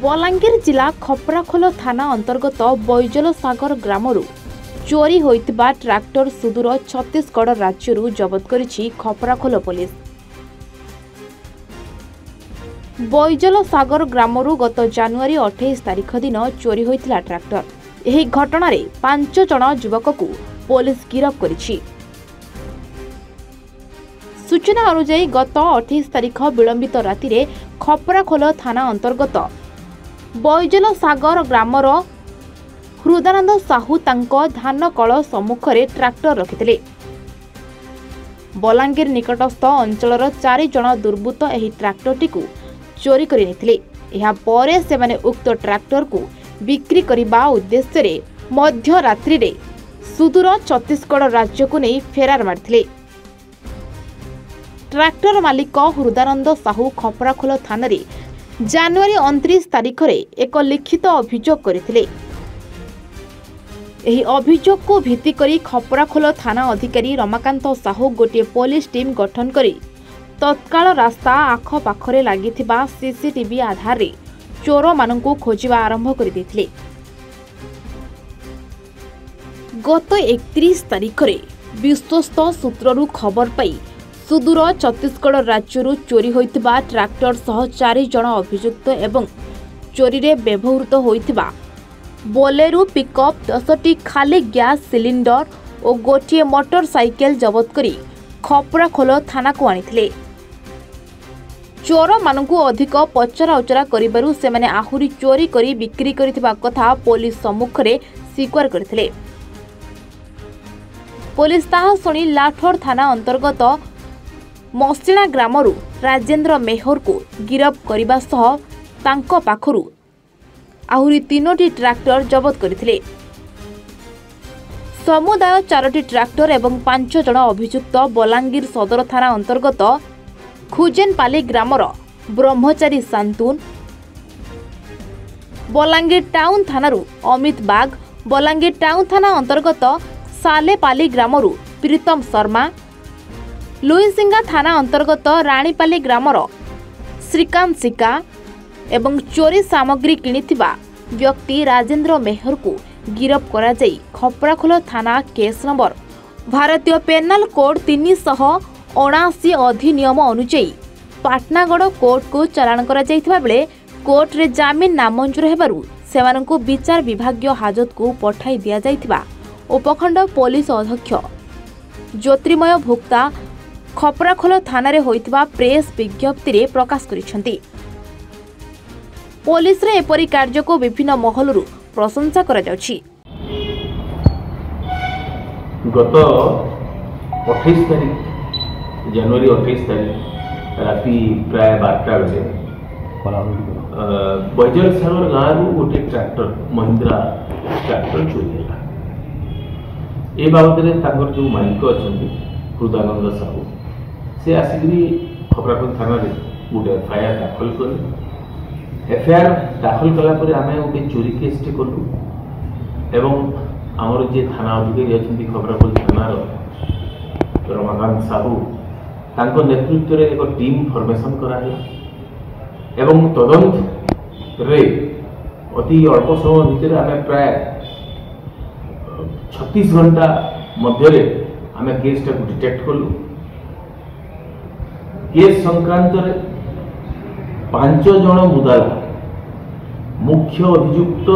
बलांगीर जिला खपराखोल थाना अंतर्गत बैजल सागर ग्रामरू चोरी होइतिबा ट्रैक्टर सुदूर छत्तीसगढ़ राज्यरू जबत करिछि खपराखोल पुलिस। बैजल सागर ग्रामरू गत जानुआरी 28 तारिख दिन चोरी होइतिला ट्रैक्टर। एही घटना रे 5 जण युवक को पुलिस गिरफ्त करिछि। सूचना अनुसार गत 28 तारिख विलंबित राति रे खपराखोल थाना अंतर्गत बैजल सागर ग्रामर हृदानंद साहू तांको धान कल सम्मुखरे ट्रैक्टर रखिथिले। बलांगीर निकटस्थ अंचलर 4 जण दुर्बृत्त एही ट्रैक्टरटी को चोरी करि नेथिले। एहा परे सेमाने उक्त ट्रैक्टर को बिक्री करिबा उद्देश्य रे मध्य रात्रि रे सुदूर छत्तीसगढ़ राज्य को नहीं फेरार मारथिले। ट्रैक्टर मालिक हृदानंद साहू खपराखोल थाना रे जानुआरी 29 तारिख रे एक लिखित अभियोग करथिले। एही अभियोग को भित्ति करी खपराखोल थाना अधिकारी रमाकांत साहू गोटे पुलिस टीम गठन करी तत्काल रास्ता आख पाखरे लागिथिबा सीसीटीवी आधार रे चोर माननकु खोजिबा आरंभ करि देथिले। गत 31 तारिख रे विश्वस्त सूत्ररू खबर पाई सुदूर छत्तीसगढ़ राज्यरू चोरी होइतिबा ट्रैक्टर सह 4 जण अभियुक्त एवं चोरी रे व्यवहृत होइतिबा बोलेरो पिकअप 10टी खाली गैस सिलिंडर और गोटे मोटरसाइकेल जबत करी खपराखोल थाना को आनिथिले। चोर मानकु अधिक पचरा उचरा करिबारु सेमाने आहुरी चोरी करी बिक्री करिथिबा कथा पुलिस सम्मुखरे स्वीकार करथिले। पुलिस ताहा सुनी लाठोर थाना अंतर्गत मसिणा ग्रामरू राजेंद्र मेहर को गिरफ्त करने सह तांको पाखरू आहुरी 3टी ट्रैक्टर जबत करथिले। समुदाय 4टी ट्रैक्टर एवं 5 जण अभियुक्त बलांगीर सदर थाना अंतर्गत खुजेनपाली ग्रामर ब्रह्मचारी सांतुन, बलांगीर टाउन थानारू अमित बाग, बलांगीर टाउन थाना अंतर्गत सालेपाली ग्रामरू प्रीतम शर्मा, लुईसिंगा थाना अंतर्गत रानीपाली ग्रामर श्रीकांत सिका एवं चोरी सामग्री किनिथिबा व्यक्ति राजेंद्र मेहर को गिरफ्त करा जाई खपराखोल थाना केस नंबर भारतीय पेनाल कोड 379 अधिनियम अनुଯାୟୀ पाटनागढ़ कोर्ट को चालाण करा जाइथिबा बेले कोर्ट रे जामिन नामंजूर हेबारु सेमानंकु विचार विभागीय हाजत को पठाई दिया जाइथिबा उपखंड पुलिस अध्यक्ष ज्योतिर्मय भोक्ता खपराखोल थाना रे होइतिबा प्रेस विज्ञप्ति रे प्रकाश करिसेंती। पुलिस रे एपरी कार्य को विभिन्न महलरू प्रशंसा करा जाउछि। गत 28 तारिख जनवरी 28 तारिख राति प्राय 12टा बजे बैजल सागर गाँव गोटे ट्रैक्टर महिंद्रा ट्रैक्टर चोरी है। ए बाबद जो मालिक अच्छा हृदानंद साहू से आसिक खपराखोल थाना रे गोटे एफआईआर दाखल कले। एफआईआर दाखल कलापर आम गोटे चोरी केस टे कलु एवं आमर जे थाना अधिकारी अच्छा खपराखोल थानार रमाकांत साहू तांको नेतृत्व रे एक टीम फॉर्मेशन कराला एवं तदंत रे अति अल्प समय भितर आम प्राय 36 घंटा मध्य आम केस टाक डिटेक्ट कलु। केस संक्रांत रे 5 जण मुदाला मुख्य अभियुक्त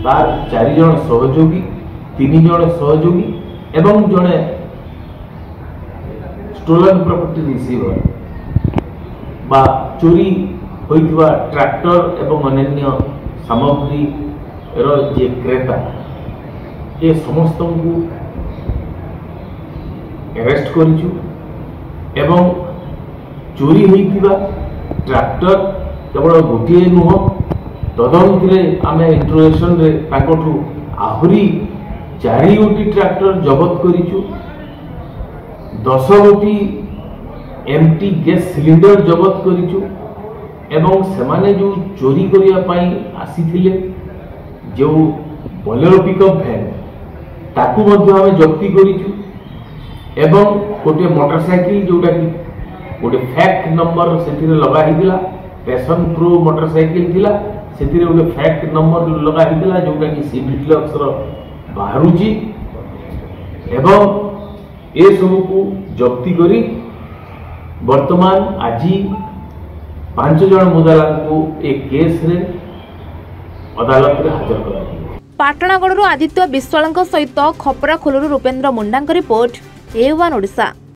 तार 4 जण सहयोगी 3 जण सहयोगी एवं जड़े स्टोलन प्रॉपर्टी रिसीवर बा चोरी होइतिबा ट्रैक्टर एवं अन्य सामग्री रो जे क्रेता ए समस्त को अरेस्ट करिछु एवं चोरी होइतिबा ट्रैक्टर केवल गोटे नुह तदंत रे आमे इंट्रोगेशन रे ताकठू आहुरी 4 गोटी ट्रैक्टर जबत करिछु 10 गोटी एमटी गैस सिलिंडर जबत करिछु एवं सेमाने जो चोरी करिया पाई आसीथिले जो बोलेरो पिकअप वैन ताकू मध्य आमे जप्ती करिछु एवं गोटे मोटरसाइकिल जोटा कि गोटे फैक्ट नंबर से लगा ही पैशन प्रो मोटरसाइकिल थिला ସେଥିରେ ଗୋଟେ ଫ୍ୟାକ୍ଟ ନମ୍बर ଲଗା ହେଇଥିଲା जोटा कि सिविडिलक्स रो बाहरुची एवं ए सब को जब्ती करी वर्तमान आज 5 जन मुदाला को एक केस रे अदालत रे हाजर करा। पाटणागड़ू आदित्य विश्वाल सहित खपराखोलू रूपेन्द्र मुंडा रिपोर्ट A1 ओडिशा।